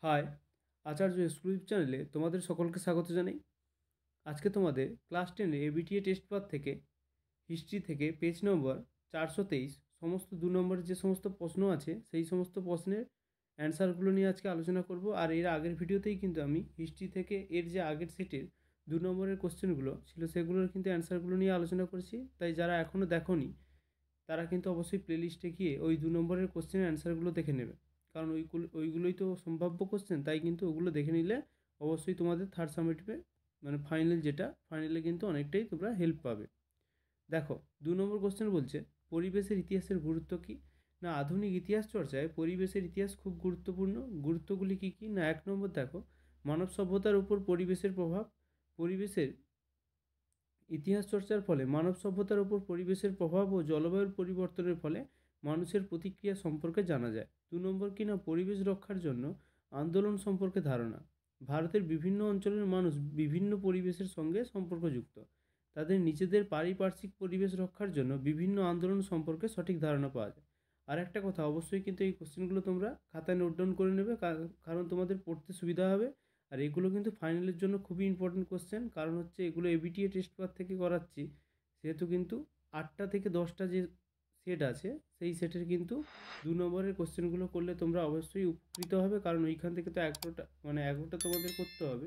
High, আচার্য exclusive চ্যানেলে তোমাদের সকলকে স্বাগত জানাই। আজকে তোমাদের ক্লাস 10 এবিটিএ টেস্ট পেপার থেকে হিস্ট্রি থেকে পেজ নম্বর 423 সমস্ত 2 নম্বরের যে সমস্ত প্রশ্ন আছে সেই সমস্ত প্রশ্নের অ্যান্সারগুলো নিয়ে আজকে আলোচনা করব। আর এর আগের ভিডিওতেই কিন্তু আমি হিস্ট্রি থেকে এর যে আগের সেটের 2 নম্বরের কোশ্চেনগুলো ছিল সেগুলোর কিন্তু অ্যান্সারগুলো নিয়ে আলোচনা করেছি। তাই যারা এখনও দেখোনি তারা কিন্তু অবশ্যই প্লেলিস্টে গিয়ে ওই 2 নম্বরের কোশ্চেনের অ্যান্সারগুলো দেখে নেবে, কারণ ওইগুলোই তো সম্ভাব্য কোশ্চেন। তাই কিন্তু ওগুলো দেখে নিলে অবশ্যই তোমাদের থার্ড সামেটিভে মানে ফাইনালে কিন্তু অনেকটাই তোমরা হেল্প পাবে। দেখো 2 নম্বর কোশ্চেন বলছে, পরিবেশের ইতিহাসের গুরুত্ব কী? না, আধুনিক ইতিহাস চর্চায় পরিবেশের ইতিহাস খুব গুরুত্বপূর্ণ। গুরুত্বগুলি কী কী? না, 1 নম্বর দেখো, মানব সভ্যতার উপর পরিবেশের প্রভাব। পরিবেশের ইতিহাস চর্চার ফলে মানব সভ্যতার উপর পরিবেশের প্রভাব ও জলবায়ুর পরিবর্তনের ফলে মানুষের প্রতিক্রিয়া সম্পর্কে জানা যায়। 2 নম্বর কিনা, পরিবেশ রক্ষার জন্য আন্দোলন সম্পর্কে ধারণা। ভারতের বিভিন্ন অঞ্চলের মানুষ বিভিন্ন পরিবেশের সঙ্গে সম্পর্কযুক্ত। তাদের নিজেদের পারিপার্শ্বিক পরিবেশ রক্ষার জন্য বিভিন্ন আন্দোলন সম্পর্কে সঠিক ধারণা পাওয়া যায়। আর একটা কথা, অবশ্যই কিন্তু এই কোশ্চেনগুলো তোমরা খাতায় নোট ডাউন করে নেবে, কারণ তোমাদের পড়তে সুবিধা হবে। আর এগুলো কিন্তু ফাইনালের জন্য খুবই ইম্পর্টেন্ট কোশ্চেন, কারণ হচ্ছে এগুলো এবিটিএ টেস্ট পেপার থেকে করাচ্ছি, সেহেতু কিন্তু 8টা থেকে 10টা যে সেট আছে সেই সেটের কিন্তু 2 নম্বরের কোশ্চেনগুলো করলে তোমরা অবশ্যই উপকৃত হবে, কারণ ওইখান থেকে তো 11টা তোমাদের করতে হবে।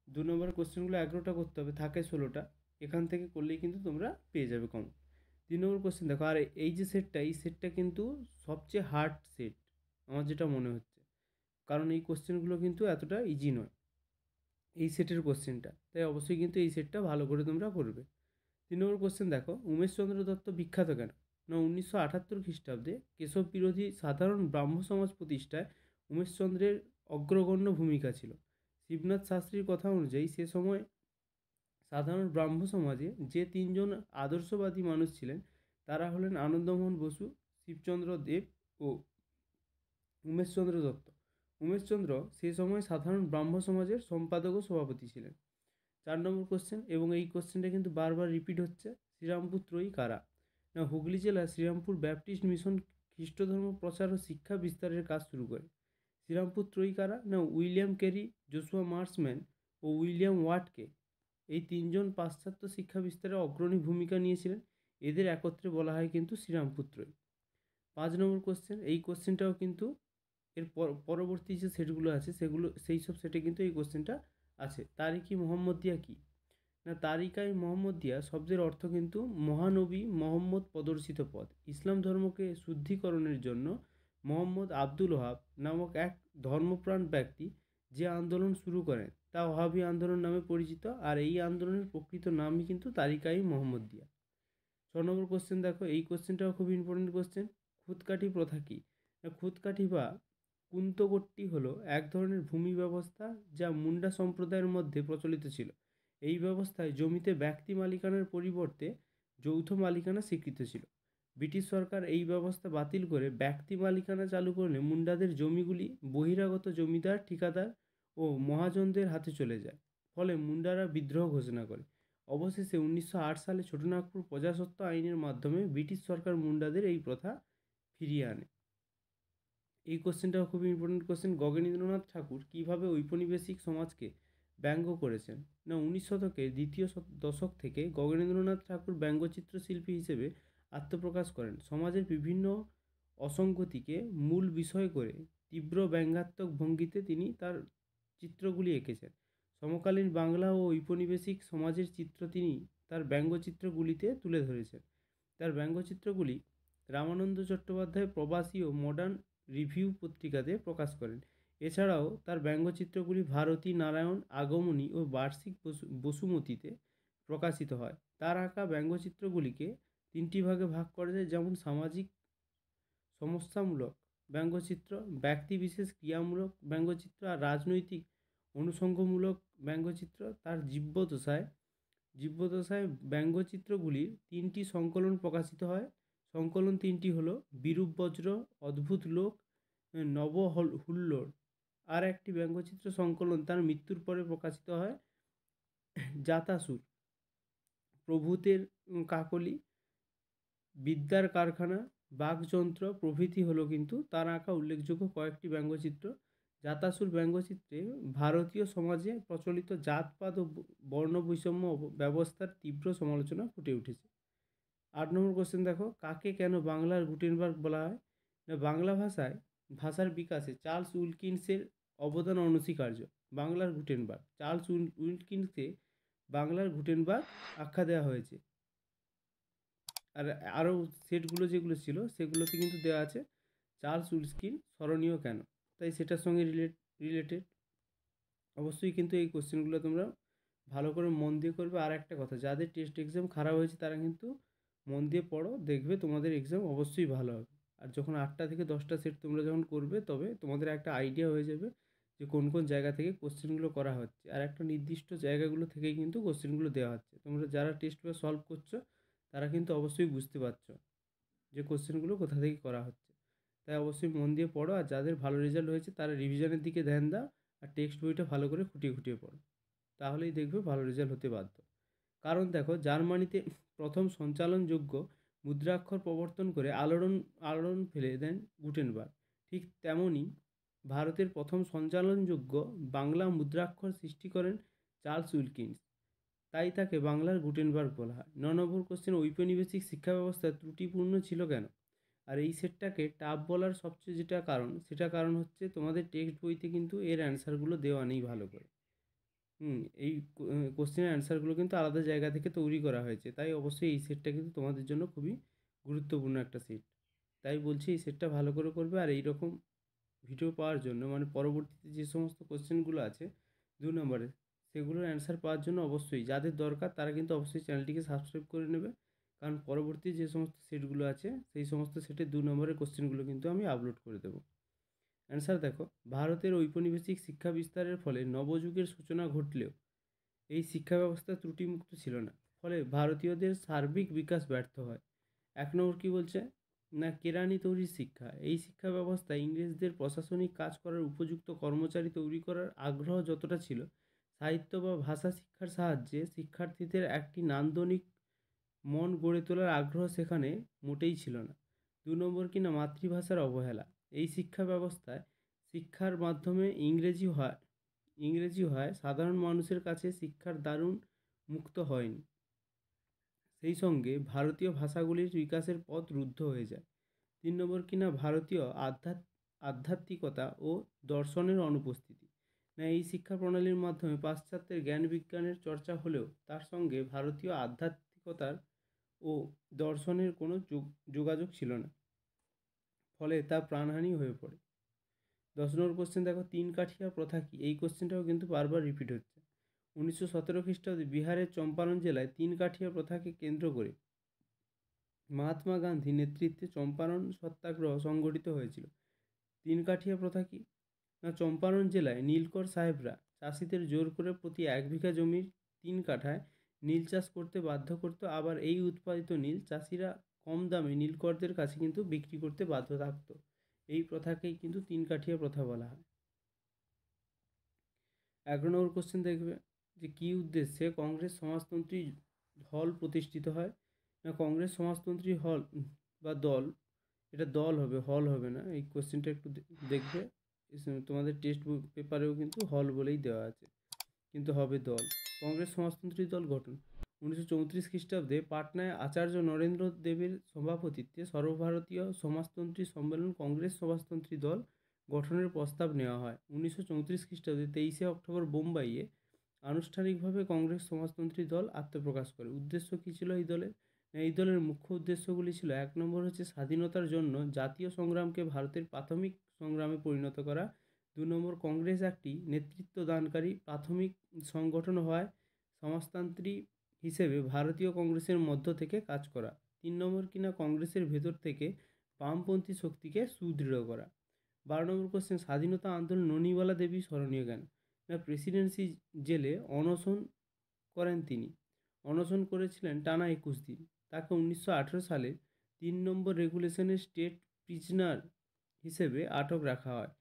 2 নম্বরের কোশ্চেনগুলো 11টা করতে হবে, থাকে 16টা। এখান থেকে করলেই কিন্তু তোমরা পেয়ে যাবে কম। 3 নম্বর কোশ্চেন দেখো, আর এই যে সেটটা, এই সেটটা কিন্তু সবচেয়ে হার্ড সেট আমার যেটা মনে হচ্ছে, কারণ এই কোশ্চেনগুলো কিন্তু এতটা ইজি নয় এই সেটের কোশ্চেনটা। তাই অবশ্যই কিন্তু এই সেটটা ভালো করে তোমরা করবে। 3 নম্বর কোশ্চেন দেখো, উমেশচন্দ্র দত্ত বিখ্যাত কেন? না, 1978 খ্রিস্টাব্দে কেশব বিরোধী সাধারণ ব্রাহ্ম সমাজ প্রতিষ্ঠায় উমেশচন্দ্রের অগ্রগণ্য ভূমিকা ছিল। শিবনাথ শাস্ত্রীর কথা অনুযায়ী সে সময় সাধারণ ব্রাহ্ম সমাজে যে 3জন আদর্শবাদী মানুষ ছিলেন তারা হলেন আনন্দমোহন বসু, শিবচন্দ্র দেব ও উমেশচন্দ্র দত্ত। উমেশচন্দ্র সে সময় সাধারণ ব্রাহ্ম সমাজের সম্পাদক ও সভাপতি ছিলেন। 4 নম্বর কোশ্চেন, এবং এই কোশ্চেনটা কিন্তু বারবার রিপিট হচ্ছে, শ্রীরামপুর ত্রয়ী কারা? না, হুগলি জেলার শ্রীরামপুর ব্যাপটিস্ট মিশন খ্রিস্ট ধর্ম প্রচার ও শিক্ষা বিস্তারের কাজ শুরু করে। শ্রীরামপুর ত্রয়ী কারা? না, উইলিয়াম ক্যারি, জোশুয়া মার্সম্যান ও উইলিয়াম ওয়াটকে। এই 3জন পাশ্চাত্য শিক্ষা বিস্তারে অগ্রণী ভূমিকা নিয়েছিলেন। এদের একত্রে বলা হয় কিন্তু শ্রীরামপুর ত্রয়ী। 5 নম্বর কোশ্চেন, এই কোশ্চেনটাও কিন্তু এর পরবর্তী যে সেটগুলো আছে সেই সব সেটে কিন্তু এই কোশ্চেনটা আছে। তারিখি মোহাম্মদিয়া কী? না, তারিকাই মোহাম্মদিয়া শব্দের অর্থ কিন্তু মহানবী মোহাম্মদ প্রদর্শিত পথ। ইসলাম ধর্মকে শুদ্ধিকরণের জন্য মোহাম্মদ আব্দুল ওহাব নামক এক ধর্মপ্রাণ ব্যক্তি যে আন্দোলন শুরু করেন তা ওহাবি আন্দোলন নামে পরিচিত। আর এই আন্দোলনের প্রকৃত নামই কিন্তু তারিকাই মোহাম্মদিয়া। 6 নম্বর কোশ্চেন দেখো, এই কোশ্চেনটাও খুব ইম্পর্টেন্ট কোশ্চেন। খুদকাঠি প্রথা কী? না, খুদকাঠি বা কুন্তকট্টি হলো এক ধরনের ভূমি ব্যবস্থা যা মুন্ডা সম্প্রদায়ের মধ্যে প্রচলিত ছিল। এই ব্যবস্থায় জমিতে ব্যক্তি মালিকানার পরিবর্তে যৌথ মালিকানা স্বীকৃত ছিল। ব্রিটিশ সরকার এই ব্যবস্থা বাতিল করে ব্যক্তি মালিকানা চালু করলে মুন্ডাদের জমিগুলি বহিরাগত জমিদার, ঠিকাদার ও মহাজনদের হাতে চলে যায়। ফলে মুন্ডারা বিদ্রোহ ঘোষণা করে। অবশেষে 1908 সালে ছোটনাগপুর প্রজাস্বত্ব আইনের মাধ্যমে ব্রিটিশ সরকার মুন্ডাদের এই প্রথা ফিরিয়ে আনে। এই কোশ্চেনটাও খুবই ইম্পর্টেন্ট কোশ্চেন। গগনেন্দ্রনাথ ঠাকুর কীভাবে ঔপনিবেশিক সমাজকে ব্যঙ্গ করেছেন? না, 19 শতকের দ্বিতীয় দশক থেকে গগনেন্দ্রনাথ ঠাকুর ব্যঙ্গচিত্র শিল্পী হিসেবে আত্মপ্রকাশ করেন। সমাজের বিভিন্ন অসঙ্গতিকে মূল বিষয় করে তীব্র ব্যঙ্গাত্মক ভঙ্গিতে তিনি তার চিত্রগুলি এঁকেছেন। সমকালীন বাংলা ও ঔপনিবেশিক সমাজের চিত্র তিনি তার ব্যঙ্গচিত্রগুলিতে তুলে ধরেছেন। তার ব্যঙ্গচিত্রগুলি রামানন্দ চট্টোপাধ্যায় প্রবাসী ও মডার্ন রিভিউ পত্রিকাতে প্রকাশ করেন। এছাড়াও তার ব্যঙ্গচিত্রগুলি ভারতী, নারায়ণ, আগমনী ও বার্ষিক বসুমতীতে প্রকাশিত হয়। তার আঁকা ব্যঙ্গচিত্রগুলিকে 3টি ভাগে ভাগ করা যায়, যেমন সামাজিক সমস্যামূলক ব্যঙ্গচিত্র, ব্যক্তিবিশেষ ক্রিয়ামূলক ব্যঙ্গচিত্র আর রাজনৈতিক অনুষঙ্গমূলক ব্যঙ্গচিত্র। তার জীবদ্দশায় ব্যঙ্গচিত্রগুলির 3টি সংকলন প্রকাশিত হয়। সংকলন 3টি হলো বিরূপ বজ্র, অদ্ভুত লোক, নব হুল্লোড়। আর একটি ব্যঙ্গচিত্র সংকলন তার মৃত্যুর পরে প্রকাশিত হয়, জাতাসুর, প্রভূতের কাকলি, বিদ্যার কারখানা, বাকযন্ত্র প্রভৃতি হলো কিন্তু তার আঁকা উল্লেখযোগ্য কয়েকটি ব্যঙ্গচিত্র, জাতাসুর ব্যঙ্গচিত্রে ভারতীয় সমাজে প্রচলিত জাতপাত ও বর্ণ বৈষম্য ব্যবস্থার তীব্র সমালোচনা ফুটে উঠেছে। 8 নম্বর কোশ্চেন দেখো, কাকে কেন বাংলার গুটেনবার্গ বলা হয়? না, বাংলা ভাষার বিকাশে চার্লস উইলকিন্সের অবদান অনস্বীকার্য। বাংলার গুটেনবার্গ, চার্লস উইলকিন্সকে বাংলার গুটেনবার্গ আখ্যা দেওয়া হয়েছে। আর আরও সেটগুলো যেগুলো ছিল সেগুলোতে কিন্তু দেওয়া আছে চার্লস উইলকিন স্মরণীয় কেন, তাই সেটার সঙ্গে রিলেটেড। অবশ্যই কিন্তু এই কোশ্চেনগুলো তোমরা ভালো করে মন দিয়ে করবে। আর একটা কথা, যাদের টেস্ট এক্সাম খারাপ হয়েছে তারা কিন্তু মন দিয়ে পড়ো, দেখবে তোমাদের এক্সাম অবশ্যই ভালো হবে। আর যখন 8টা থেকে 10টা সেট তোমরা যখন করবে, তবে তোমাদের একটা আইডিয়া হয়ে যাবে যে কোন কোন জায়গা থেকে কোশ্চেনগুলো করা হচ্ছে, আর একটা নির্দিষ্ট জায়গাগুলো থেকেই কিন্তু কোশ্চেনগুলো দেওয়া হচ্ছে। তোমরা যারা টেস্ট পেপার সলভ করছো তারা কিন্তু অবশ্যই বুঝতে পারছো যে কোশ্চেনগুলো কোথা থেকে করা হচ্ছে। তাই অবশ্যই মন দিয়ে পড়ো, আর যাদের ভালো রেজাল্ট হয়েছে তারা রিভিশনের দিকে ধ্যান দাও, আর টেক্সট বইটা ভালো করে খুঁটিয়ে খুঁটিয়ে পড়ো, তাহলেই দেখবে ভালো রেজাল্ট হতে বাধ্য। কারণ দেখো, জার্মানিতে প্রথম সঞ্চালনযোগ্য মুদ্রাক্ষর প্রবর্তন করে আলোড়ন ফেলে দেন গুটেনবার্গ। ঠিক তেমনই ভারতের প্রথম সঞ্চালনযোগ্য বাংলা মুদ্রাক্ষর সৃষ্টি করেন চার্লস উইলকিন্স, তাই তাকে বাংলার গুটেনবার্গ বলা হয়। 9 নম্বর কোশ্চেন, ঔপনিবেশিক শিক্ষা ব্যবস্থা ত্রুটিপূর্ণ ছিল কেন? আর এই সেটটাকে টাফ বলার সবচেয়ে যেটা কারণ হচ্ছে তোমাদের টেক্সট বইতে কিন্তু এর অ্যান্সারগুলো দেওয়া নেই ভালো করে। এই কোশ্চেনের অ্যান্সারগুলো কিন্তু আলাদা জায়গা থেকে তৈরি করা হয়েছে, তাই অবশ্যই এই সেটটা কিন্তু তোমাদের জন্য খুবই গুরুত্বপূর্ণ একটা সেট। তাই বলছি এই সেটটা ভালো করে করবে। আর এই রকম ভিডিও পাওয়ার জন্য, মানে পরবর্তীতে যে সমস্ত কোশ্চেনগুলো আছে 2 নম্বরে, সেগুলোর অ্যান্সার পাওয়ার জন্য অবশ্যই যাদের দরকার তারা কিন্তু অবশ্যই চ্যানেলটিকে সাবস্ক্রাইব করে নেবে। কারণ পরবর্তী যে সমস্ত সেটগুলো আছে সেই সমস্ত সেটের 2 নম্বরের কোশ্চেনগুলো কিন্তু আমি আপলোড করে দেবো। অ্যান্সার দেখো, ভারতের ঔপনিবেশিক শিক্ষা বিস্তারের ফলে নবযুগের সূচনা ঘটলেও এই শিক্ষা ব্যবস্থা ত্রুটিমুক্ত ছিল না, ফলে ভারতীয়দের সার্বিক বিকাশ ব্যর্থ হয়। 1 নম্বর কী বলছে, না কেরানি তৈরির শিক্ষা। এই শিক্ষা ব্যবস্থা ইংরেজদের প্রশাসনিক কাজ করার উপযুক্ত কর্মচারী তৈরি করার আগ্রহ যতটা ছিল, সাহিত্য বা ভাষা শিক্ষার সাহায্যে শিক্ষার্থীদের একটি নান্দনিক মন গড়ে তোলার আগ্রহ সেখানে মোটেই ছিল না। 2 নম্বর কিনা মাতৃভাষার অবহেলা। এই শিক্ষা ব্যবস্থায় শিক্ষার মাধ্যমে ইংরেজি হয় সাধারণ মানুষের কাছে শিক্ষার দারুণ মুক্ত হয়নি। সেই সঙ্গে ভারতীয় ভাষাগুলির বিকাশের পথ রুদ্ধ হয়ে যায়। 3 নম্বর কিনা ভারতীয় আধ্যাত্মিকতা ও দর্শনের অনুপস্থিতি। না, এই শিক্ষা প্রণালীর মাধ্যমে পাশ্চাত্যের জ্ঞান বিজ্ঞানের চর্চা হলেও তার সঙ্গে ভারতীয় আধ্যাত্মিকতার ও দর্শনের কোনো যোগাযোগ ছিল না, ফলে তা প্রাণহানি হয়ে পড়ে। 10 নম্বর কোশ্চেন দেখো, 3 কাঠিয়া প্রথা কি? এই কোশ্চেনটাও কিন্তু বারবার রিপিট হচ্ছে। 1917 খ্রিস্টাব্দে বিহারের চম্পারণ জেলায় 3 কাঠিয়া প্রথাকে কেন্দ্র করে মহাত্মা গান্ধী নেতৃত্বে চম্পারণ সত্যাগ্রহ সংগঠিত হয়েছিল। 3 কাঠিয়া প্রথা কি? না, চম্পারণ জেলায় নীলকর সাহেবরা চাষিদের জোর করে প্রতি 1 বিঘা জমির 3 কাঠায় নীল চাষ করতে বাধ্য করত। আবার এই উৎপাদিত নীল চাষিরা কম দামে নীলকরদের কাছে কিন্তু বিক্রি করতে বাধ্য থাকত। এই প্রথাকেই কিন্তু 3 কাঠিয়া প্রথা বলা হয়। 11 নম্বর কোশ্চেন দেখবে যে কী উদ্দেশ্যে কংগ্রেস সমাজতন্ত্রী হল প্রতিষ্ঠিত হয়? না, কংগ্রেস সমাজতন্ত্রী হল বা দল, এটা দল হবে, হল হবে না। এই কোশ্চেনটা একটু দেখবে, তোমাদের টেক্সট পেপারেও কিন্তু হল বলেই দেওয়া আছে, কিন্তু হবে দল। কংগ্রেস সমাজতন্ত্রী দল গঠন। 1934 খ্রিস্টাব্দে পাটনায় আচার্য নরেন্দ্র দেবের সভাপতিত্বে সর্বভারতীয় সমাজতন্ত্রী সম্মেলন কংগ্রেস সমাজতন্ত্রী দল গঠনের প্রস্তাব নেওয়া হয়। 1934 খ্রিস্টাব্দে 23শে অক্টোবর বোম্বাইয়ে আনুষ্ঠানিকভাবে কংগ্রেস সমাজতন্ত্রী দল আত্মপ্রকাশ করে। উদ্দেশ্য কী ছিল এই দলের? এই দলের মুখ্য উদ্দেশ্যগুলি ছিল, 1 নম্বর হচ্ছে স্বাধীনতার জন্য জাতীয় সংগ্রামকে ভারতের প্রাথমিক সংগ্রামে পরিণত করা। 2 নম্বর, কংগ্রেস একটি নেতৃত্বদানকারী প্রাথমিক সংগঠন হওয়ায় সমাজতান্ত্রী হিসেবে ভারতীয় কংগ্রেসের মধ্য থেকে কাজ করা। 3 নম্বর কিনা কংগ্রেসের ভেতর থেকে বামপন্থী শক্তিকে সুদৃঢ় করা। 12 নম্বর কোশ্চেন, স্বাধীনতা আন্দোলন ননিবালা দেবী স্মরণীয় কেন? না, প্রেসিডেন্সি জেলে অনশন করেন তিনি। অনশন করেছিলেন টানা 21 দিন। তাকে 1918 সালে 3 নম্বর রেগুলেশনের স্টেট প্রিজনার হিসেবে আটক রাখা হয়।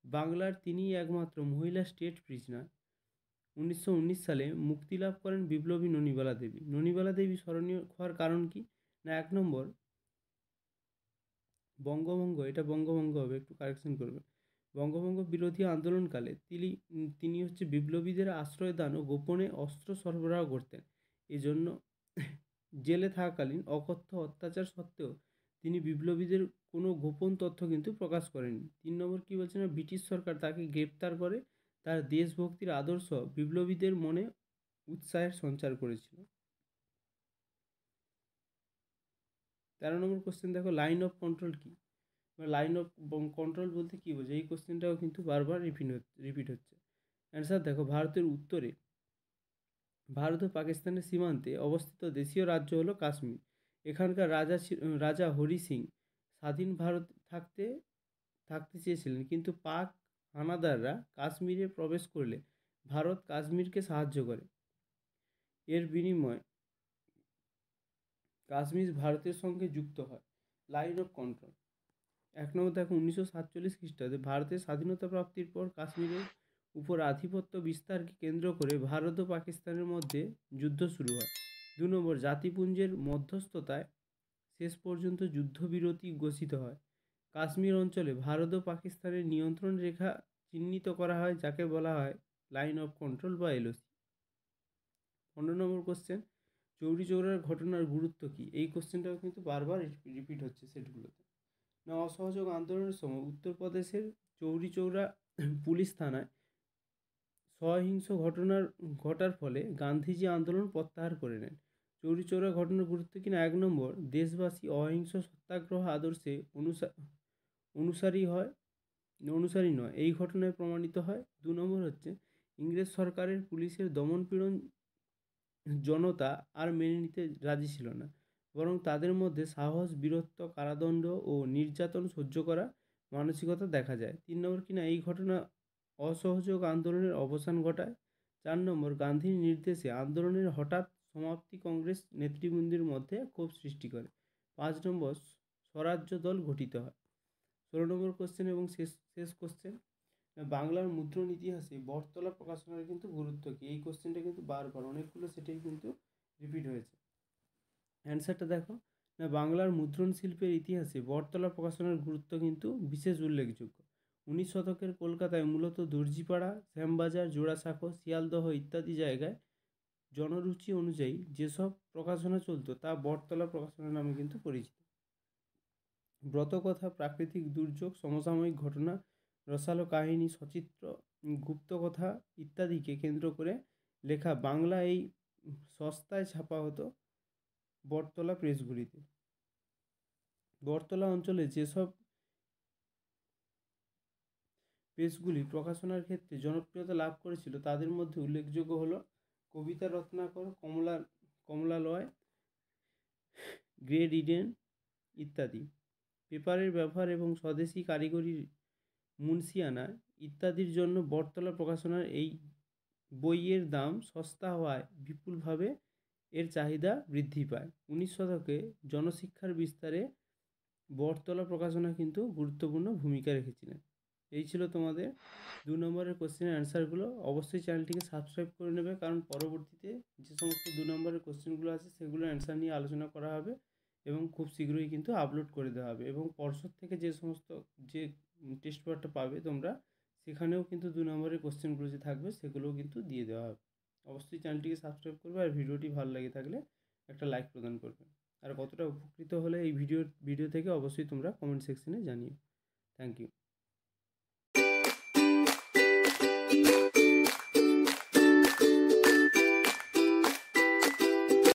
বাংলার তিনিই একমাত্র মহিলা স্টেট প্রিজনার। 1919 সালে মুক্তিলাভ করেন বিপ্লবী ননিবালা দেবী। ননিবালা দেবী স্মরণীয় হওয়ার কারণ কি? না, 1 নম্বর বঙ্গভঙ্গ, এটা বঙ্গভঙ্গ হবে, একটু কারেকশন করবে। বঙ্গভঙ্গ বিরোধী আন্দোলনকালে তিনি হচ্ছে বিপ্লবীদের আশ্রয় দান ও গোপনে অস্ত্র সরবরাহ করতেন। এজন্য জেলে থাকাকালীন অকথ্য অত্যাচার সত্ত্বেও তিনি বিপ্লবীদের কোনো গোপন তথ্য কিন্তু প্রকাশ করেননি। 3 নম্বর কী বলছে না, ব্রিটিশ সরকার তাকে গ্রেপ্তার করে তার দেশভক্তির আদর্শ বিপ্লবীদের মনে উৎসাহের সঞ্চার করেছিল। 13 নম্বর কোশ্চেন দেখো, লাইন অফ কন্ট্রোল কী? লাইন অফ কন্ট্রোল বলতে কী বোঝায়? এই কোশ্চেনটাও কিন্তু বারবার রিপিট হচ্ছে। অ্যান্সার দেখো, ভারতের উত্তরে ভারত ও পাকিস্তানের সীমান্তে অবস্থিত দেশীয় রাজ্য হলো কাশ্মীর। এখানকার রাজা হরি সিং স্বাধীন ভারত থাকতে চেয়েছিলেন, কিন্তু পাক হানাদাররা কাশ্মীরে প্রবেশ করলে ভারত কাশ্মীরকে সাহায্য করে। এর বিনিময়ে কাশ্মীর ভারতের সঙ্গে যুক্ত হয়। লাইন অফ কন্ট্রোল 1 নম্বর দেখো, 1947 খ্রিস্টাব্দে ভারতের স্বাধীনতা প্রাপ্তির পর কাশ্মীরের উপর আধিপত্য বিস্তারকে কেন্দ্র করে ভারত ও পাকিস্তানের মধ্যে যুদ্ধ শুরু হয়। 2 নম্বর, জাতিপুঞ্জের মধ্যস্থতায় শেষ পর্যন্ত যুদ্ধবিরতি ঘোষিত হয়। কাশ্মীর অঞ্চলে ভারত ও পাকিস্তানের নিয়ন্ত্রণ রেখা চিহ্নিত করা হয়, যাকে বলা হয় লাইন অফ কন্ট্রোল বা এলওসি। 15 নম্বর কোশ্চেন, চৌরি চৌরার ঘটনার গুরুত্ব কী? এই কোশ্চেনটাও কিন্তু বারবার রিপিট হচ্ছে সেটগুলোতে। না, অসহযোগ আন্দোলনের সময় উত্তরপ্রদেশের চৌরি চৌরা পুলিশ থানায় সহিংস ঘটার ফলে গান্ধীজি আন্দোলন প্রত্যাহার করে নেন। চৌরি চৌরা ঘটনার গুরুত্ব কিনা, 1 নম্বর, দেশবাসী অহিংস সত্যাগ্রহ আদর্শে অনুসারী নয়, এই ঘটনায় প্রমাণিত হয়। 2 নম্বর হচ্ছে, ইংরেজ সরকারের পুলিশের দমনপীড়ন জনতা আর মেনে নিতে রাজি ছিল না, বরং তাদের মধ্যে সাহস, বীরত্ব, কারাদণ্ড ও নির্যাতন সহ্য করা মানসিকতা দেখা যায়। 3 নম্বর কিনা, এই ঘটনা অসহযোগ আন্দোলনের অবসান ঘটায়। 4 নম্বর, গান্ধীর নির্দেশে আন্দোলনের হঠাৎ সমাপ্তি কংগ্রেস নেতৃবৃন্দের মধ্যে ক্ষোভ সৃষ্টি করে। 5 নম্বর, স্বরাজ্য দল গঠিত হয়। 16 নম্বর কোশ্চেন এবং শেষ কোশ্চেন, বাংলার মুদ্রণ ইতিহাসে বটতলা প্রকাশনার কিন্তু গুরুত্ব কী? এই কোশ্চেনটা কিন্তু বারবার অনেকগুলো সেটাই কিন্তু রিপিট হয়েছে। অ্যান্সারটা দেখো, না, বাংলার মুদ্রণ শিল্পের ইতিহাসে বটতলা প্রকাশনার গুরুত্ব কিন্তু বিশেষ উল্লেখযোগ্য। 19 শতকের কলকাতায় মূলত দর্জিপাড়া, শ্যামবাজার, জোড়াসাঁকো, শিয়ালদহ ইত্যাদি জায়গায় জনরুচি অনুযায়ী যেসব প্রকাশনা চলত তা বটতলা প্রকাশনা নামে কিন্তু পরিচিত। ব্রতকথা, প্রাকৃতিক দুর্যোগ, সমসাময়িক ঘটনা, রসালো কাহিনী, সচিত্র, গুপ্তকথা ইত্যাদিকে কেন্দ্র করে লেখা বাংলা এই সস্তায় ছাপা হতো বটতলা প্রেসগুলিতে। বটতলা অঞ্চলে যেসব প্রেসগুলি প্রকাশনার ক্ষেত্রে জনপ্রিয়তা লাভ করেছিল তাদের মধ্যে উল্লেখযোগ্য হলো কবিতা রত্নাকর, কমলালয়, গ্রেট ইডেন ইত্যাদি। পেপারের ব্যবহার এবং স্বদেশি কারিগরি, মুন্সিয়ানা ইত্যাদির জন্য বটতলা প্রকাশনার এই বইয়ের দাম সস্তা হওয়ায় বিপুলভাবে এর চাহিদা বৃদ্ধি পায়। 19 শতকে জনশিক্ষার বিস্তারে বটতলা প্রকাশনা কিন্তু গুরুত্বপূর্ণ ভূমিকা রেখেছিলেন। এই ছিল তোমাদের 2 নম্বরের কোশ্চেনের অ্যান্সারগুলো। অবশ্যই চ্যানেলটিকে সাবস্ক্রাইব করে নেবে, কারণ পরবর্তীতে যে সমস্ত 2 নম্বরের কোশ্চেনগুলো আছে সেগুলো অ্যান্সার নিয়ে আলোচনা করা হবে এবং খুব শীঘ্রই কিন্তু আপলোড করে দেওয়া হবে। এবং পর্ষদ থেকে যে টেস্ট পেপারটা পাবে তোমরা, সেখানেও কিন্তু 2 নম্বরের কোশ্চেনগুলো যে থাকবে সেগুলোও কিন্তু দিয়ে দেওয়া হবে। অবশ্যই চ্যানেলটিকে সাবস্ক্রাইব করবে, আর ভিডিওটি ভালো লেগে থাকলে একটা লাইক প্রদান করবে। আর কতটা উপকৃত হলে এই ভিডিও থেকে অবশ্যই তোমরা কমেন্ট সেকশনে জানিও। Thank you.